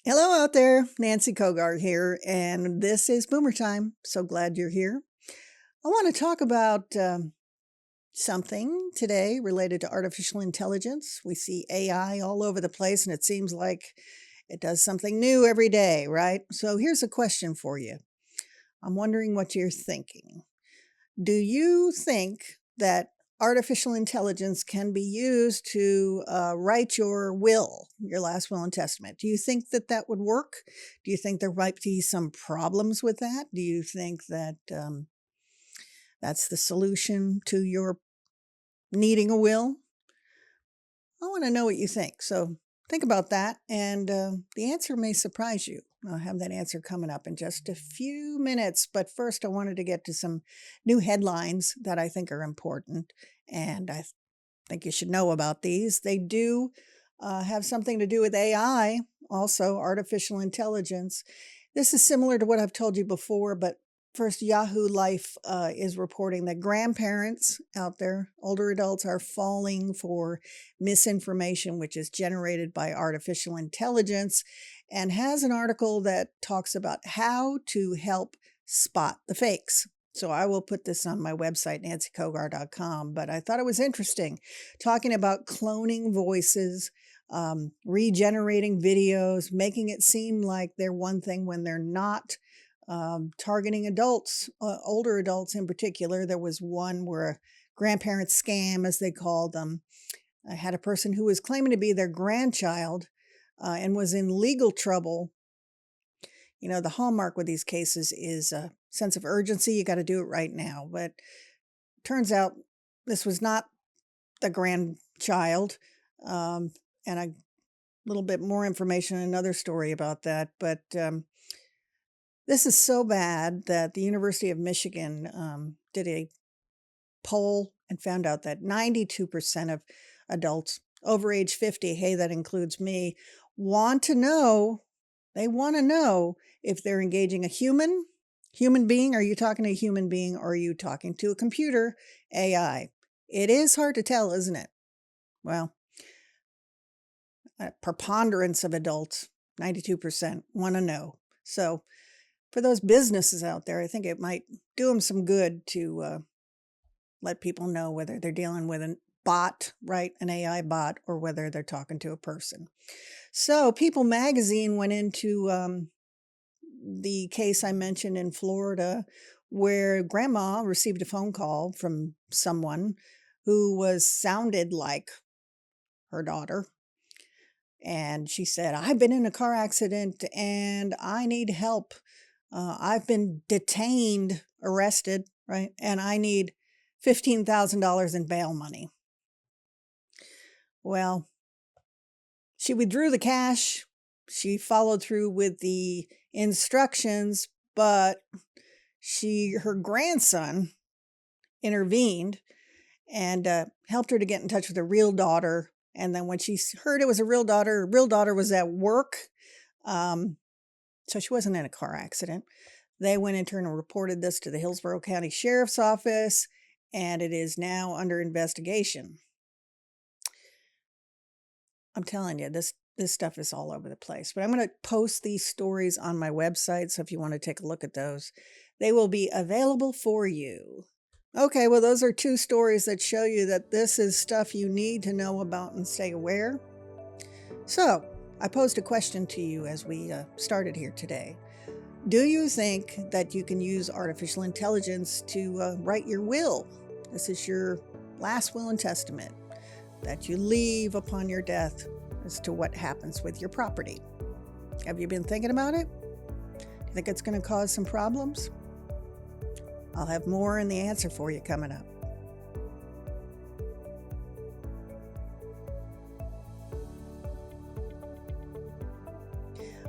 Hello out there, Nancy Cogar here, and this is Boomer Time. So glad you're here. I want to talk about something today related to artificial intelligence. We see AI all over the place, and it seems like it does something new every day, right? So here's a question for you. I'm wondering what you're thinking. Do you think that artificial intelligence can be used to write your will, your last will and testament? Do you think that that would work? Do you think there might be some problems with that? Do you think that that's the solution to your needing a will? I want to know what you think. So think about that, and the answer may surprise you. I'll have that answer coming up in just a few minutes. But first, I wanted to get to some new headlines that I think are important, and I think you should know about these. They do have something to do with AI, also artificial intelligence. This is similar to what I've told you before, but first, Yahoo Life is reporting that grandparents out there, older adults, are falling for misinformation, which is generated by artificial intelligence, and has an article that talks about how to help spot the fakes. So I will put this on my website, nancycogar.com, but I thought it was interesting talking about cloning voices, regenerating videos, making it seem like they're one thing when they're not, targeting adults, older adults in particular. There was one where a grandparent scam, as they called them, had a person who was claiming to be their grandchild and was in legal trouble. You know, the hallmark with these cases is a sense of urgency. You got to do it right now. But turns out this was not the grandchild. And a little bit more information, another story about that. But this is so bad that the University of Michigan did a poll and found out that 92% of adults over age 50, hey, that includes me, want to know, they want to know if they're engaging a human being. Are you talking to a human being, or are you talking to a computer, AI? It is hard to tell, isn't it? Well, a preponderance of adults, 92%, want to know. So for those businesses out there, I think it might do them some good to let people know whether they're dealing with a bot, right, an AI bot, or whether they're talking to a person. So People Magazine went into the case I mentioned in Florida, where grandma received a phone call from someone who sounded like her daughter. And she said, I've been in a car accident and I need help. I've been detained, arrested, right? And I need $15,000 in bail money. Well, she withdrew the cash. She followed through with the instructions, but her grandson intervened and helped her to get in touch with her real daughter. And then when she heard it was a real daughter, her real daughter was at work. So she wasn't in a car accident. They went in turn and reported this to the Hillsborough County Sheriff's Office, and it is now under investigation. I'm telling you, this stuff is all over the place. But I'm going to post these stories on my website, so if you want to take a look at those, they will be available for you. Okay, well, those are two stories that show you that this is stuff you need to know about and stay aware. So, I posed a question to you as we started here today. Do you think that you can use artificial intelligence to write your will? This is your last will and testament that you leave upon your death as to what happens with your property. Have you been thinking about it? Do you think it's going to cause some problems? I'll have more in the answer for you coming up.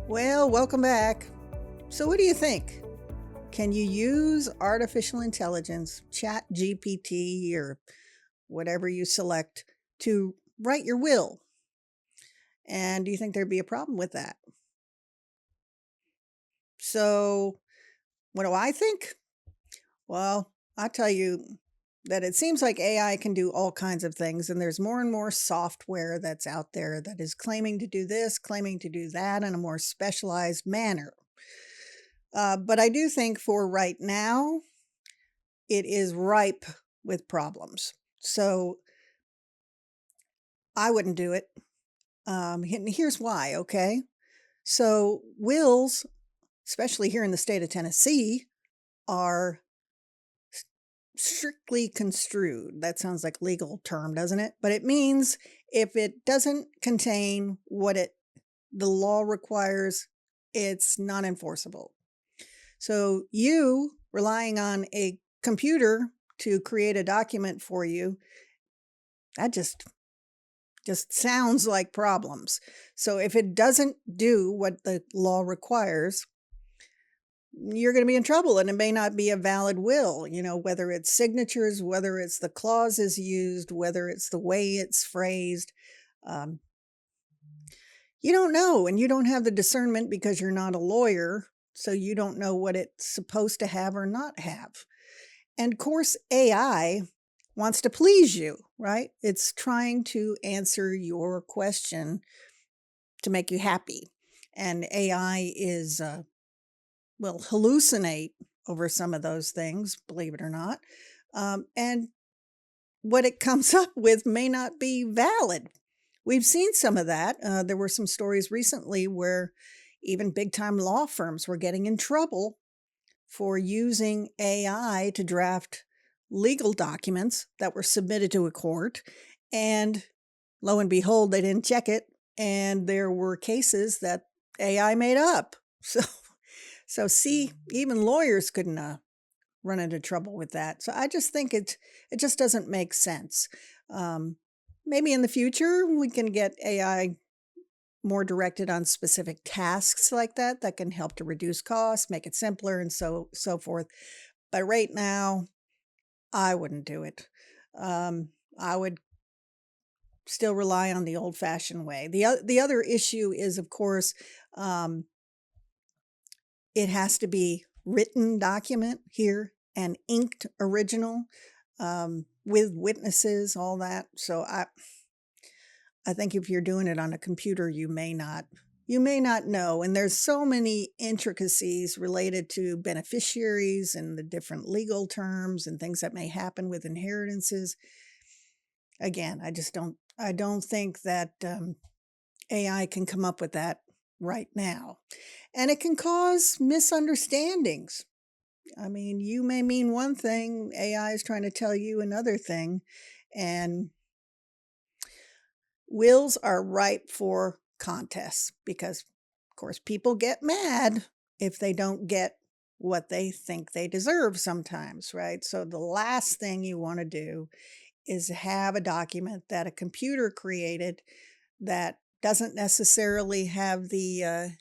Well, welcome back. So what do you think? Can you use artificial intelligence, ChatGPT, or whatever you select, to write your will? And do you think there'd be a problem with that? So what do I think? Well, I tell you, that it seems like AI can do all kinds of things, and there's more and more software that's out there that is claiming to do this, claiming to do that in a more specialized manner. But I do think for right now, it is ripe with problems. So I wouldn't do it. And here's why, okay? So wills, especially here in the state of Tennessee, are strictly construed. That sounds like a legal term, doesn't it? But it means if it doesn't contain what the law requires, it's not enforceable. So you relying on a computer to create a document for you, that just sounds like problems. So if it doesn't do what the law requires, you're going to be in trouble, and it may not be a valid will, whether it's signatures, whether it's the clauses used, whether it's the way it's phrased. Um, you don't know, and you don't have the discernment because you're not a lawyer, so you don't know what it's supposed to have or not have. And of course, AI wants to please you, right? It's trying to answer your question to make you happy. And AI will hallucinate over some of those things, believe it or not. And what it comes up with may not be valid. We've seen some of that. There were some stories recently where even big time law firms were getting in trouble for using AI to draft legal documents that were submitted to a court. And lo and behold, they didn't check it. And there were cases that AI made up. So see, even lawyers couldn't run into trouble with that. So I just think it just doesn't make sense. Maybe in the future we can get AI more directed on specific tasks like that can help to reduce costs, make it simpler, and so forth. But right now, I wouldn't do it. I would still rely on the old-fashioned way. The other issue is, of course, it has to be written document here and inked original with witnesses, all that. So I think if you're doing it on a computer, you may not know. And there's so many intricacies related to beneficiaries and the different legal terms and things that may happen with inheritances. Again, I don't think that AI can come up with that right now. And it can cause misunderstandings. I mean, you may mean one thing, AI is trying to tell you another thing, and wills are ripe for contests because, of course, people get mad if they don't get what they think they deserve sometimes, right? So the last thing you want to do is have a document that a computer created that doesn't necessarily have the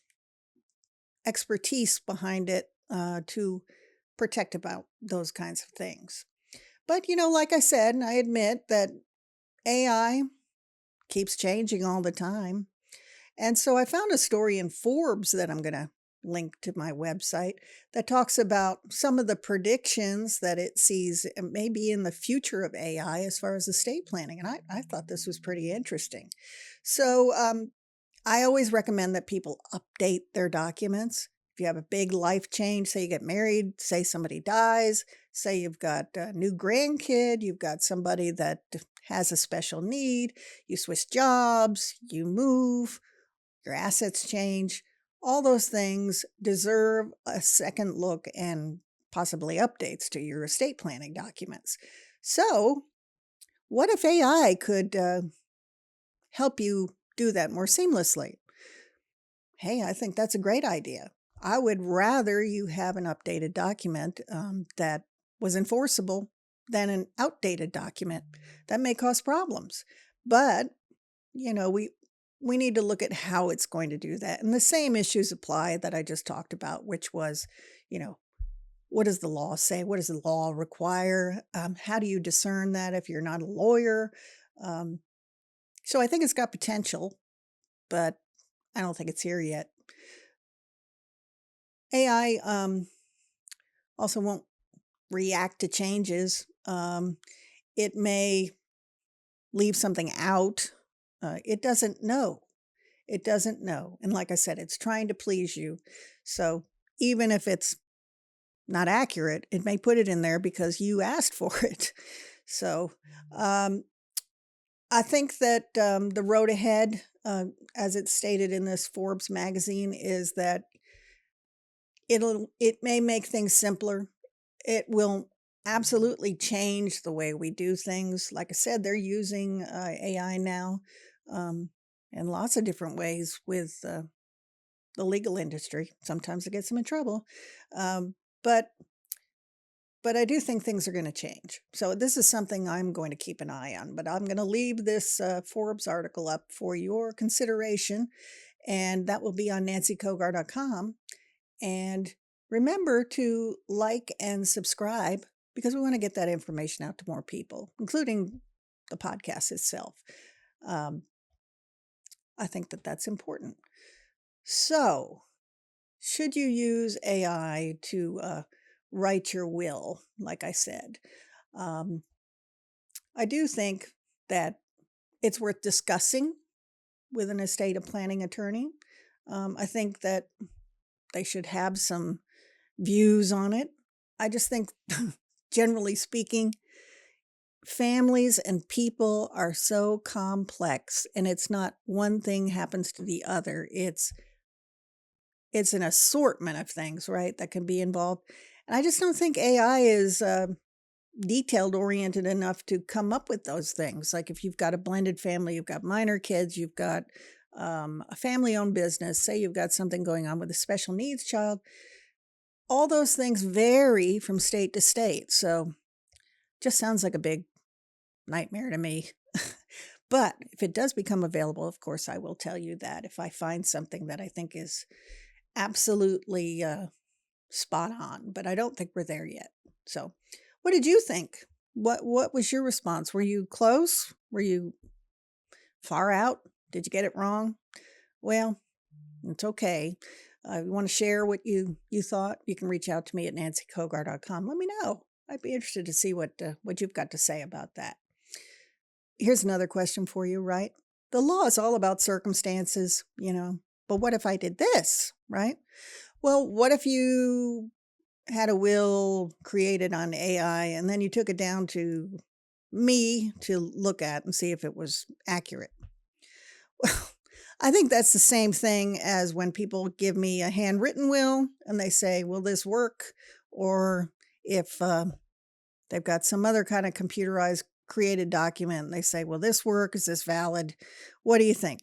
expertise behind it to protect about those kinds of things. But, like I said, and I admit that AI keeps changing all the time. And so I found a story in Forbes that I'm going to link to my website that talks about some of the predictions that it sees maybe in the future of AI as far as estate planning. And I thought this was pretty interesting. So I always recommend that people update their documents. If you have a big life change, say you get married, say somebody dies, say you've got a new grandkid, you've got somebody that has a special need, you switch jobs, you move, your assets change, all those things deserve a second look and possibly updates to your estate planning documents. So, what if AI could help you do that more seamlessly? Hey, I think that's a great idea. I would rather you have an updated document that was enforceable than an outdated document. That may cause problems. But, we need to look at how it's going to do that. And the same issues apply that I just talked about, which was, what does the law say? What does the law require? How do you discern that if you're not a lawyer? So I think it's got potential, but I don't think it's here yet. AI also won't react to changes Um, it may leave something out. It doesn't know. It doesn't know. And like I said, it's trying to please you. So even if it's not accurate, it may put it in there because you asked for it. So um, I think that the road ahead, as it's stated in this Forbes magazine, is that it may make things simpler. It will absolutely change the way we do things. Like I said, they're using AI now um, in lots of different ways with the legal industry. Sometimes it gets them in trouble, um, but I do think things are going to change. So this is something I'm going to keep an eye on. But I'm going to leave this Forbes article up for your consideration, and that will be on nancycogar.com. And remember to like and subscribe because we want to get that information out to more people, including the podcast itself. Um, I think that that's important. So, should you use AI to write your will, like I said? Um, I do think that it's worth discussing with an estate planning attorney. I think that they should have some views on it. I just think, generally speaking, families and people are so complex, and it's not one thing happens to the other. It's an assortment of things, right, that can be involved. And I just don't think AI is detailed oriented enough to come up with those things. Like if you've got a blended family, you've got minor kids, you've got a family owned business, say you've got something going on with a special needs child, all those things vary from state to state. So just sounds like a big nightmare to me. But if it does become available, of course, I will tell you that if I find something that I think is absolutely spot on. But I don't think we're there yet. So what did you think? What was your response? Were you close? Were you far out? Did you get it wrong? Well, it's okay. If you want to share what you thought, you can reach out to me at nancycogar.com. Let me know. I'd be interested to see what you've got to say about that. Here's another question for you, right? The law is all about circumstances, but what if I did this, right? Well, what if you had a will created on AI and then you took it down to me to look at and see if it was accurate? Well, I think that's the same thing as when people give me a handwritten will and they say, will this work? Or if they've got some other kind of computerized created document and they say, will this work? Is this valid? What do you think?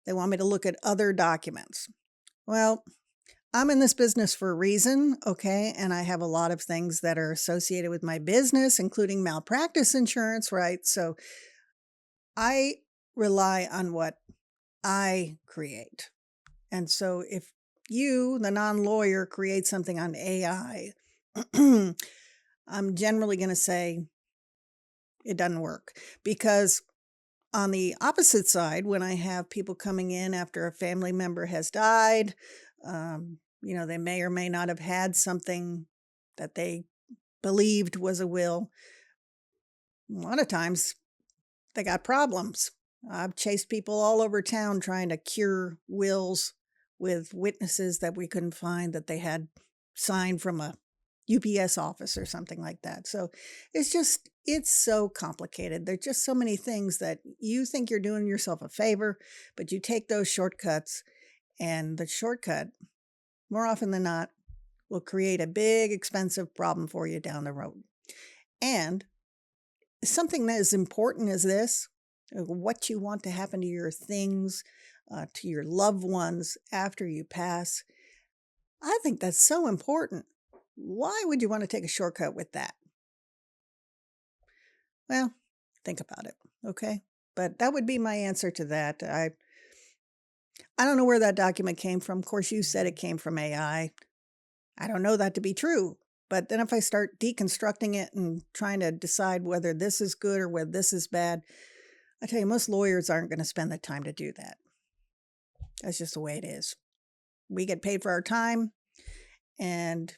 They want me to look at other documents. Well, I'm in this business for a reason, okay? And I have a lot of things that are associated with my business, including malpractice insurance, right? So I rely on what I create. And so if you, the non-lawyer, create something on AI, I'm generally going to say it doesn't work. Because on the opposite side, when I have people coming in after a family member has died, they may or may not have had something that they believed was a will. A lot of times they got problems. I've chased people all over town trying to cure wills with witnesses that we couldn't find that they had signed from a UPS office or something like that. So it's so complicated. There's just so many things that you think you're doing yourself a favor, but you take those shortcuts, and the shortcut, more often than not, will create a big, expensive problem for you down the road. And something that is important as this, what you want to happen to your things, to your loved ones after you pass, I think that's so important. Why would you want to take a shortcut with that? Well, think about it, okay? But that would be my answer to that. I don't know where that document came from. Of course, you said it came from AI. I don't know that to be true. But then if I start deconstructing it and trying to decide whether this is good or whether this is bad, I tell you, most lawyers aren't going to spend the time to do that. That's just the way it is. We get paid for our time, and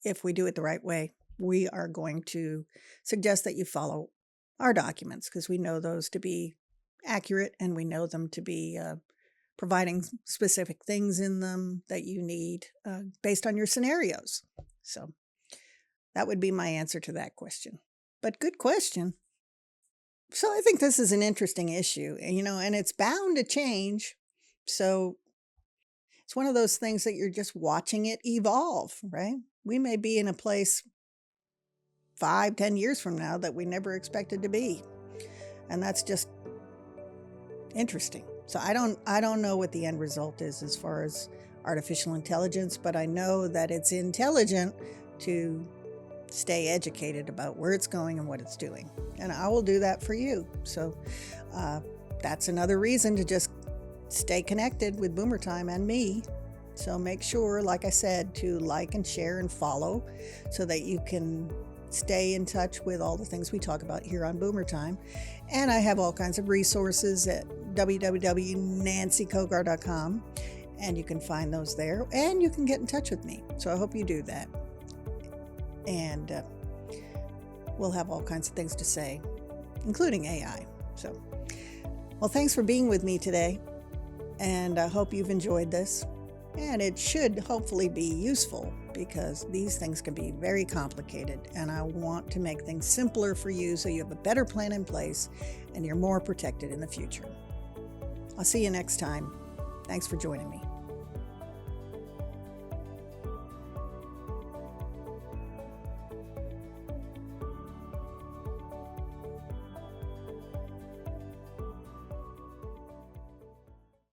if we do it the right way, we are going to suggest that you follow our documents because we know those to be accurate and we know them to be providing specific things in them that you need based on your scenarios. So that would be my answer to that question. But good question. So I think this is an interesting issue, and it's bound to change. So it's one of those things that you're just watching it evolve, right? We may be in a place 5-10 years from now that we never expected to be. And that's just interesting. So I don't know what the end result is as far as artificial intelligence, but I know that it's intelligent to stay educated about where it's going and what it's doing. And I will do that for you. So that's another reason to just stay connected with Boomer Time and me. So make sure, like I said, to like and share and follow so that you can stay in touch with all the things we talk about here on Boomer Time. And I have all kinds of resources at www.nancycogar.com, and you can find those there, and you can get in touch with me. So I hope you do that. And we'll have all kinds of things to say, including AI. So, well, thanks for being with me today, and I hope you've enjoyed this. And it should hopefully be useful because these things can be very complicated, and I want to make things simpler for you so you have a better plan in place and you're more protected in the future. I'll see you next time. Thanks for joining me.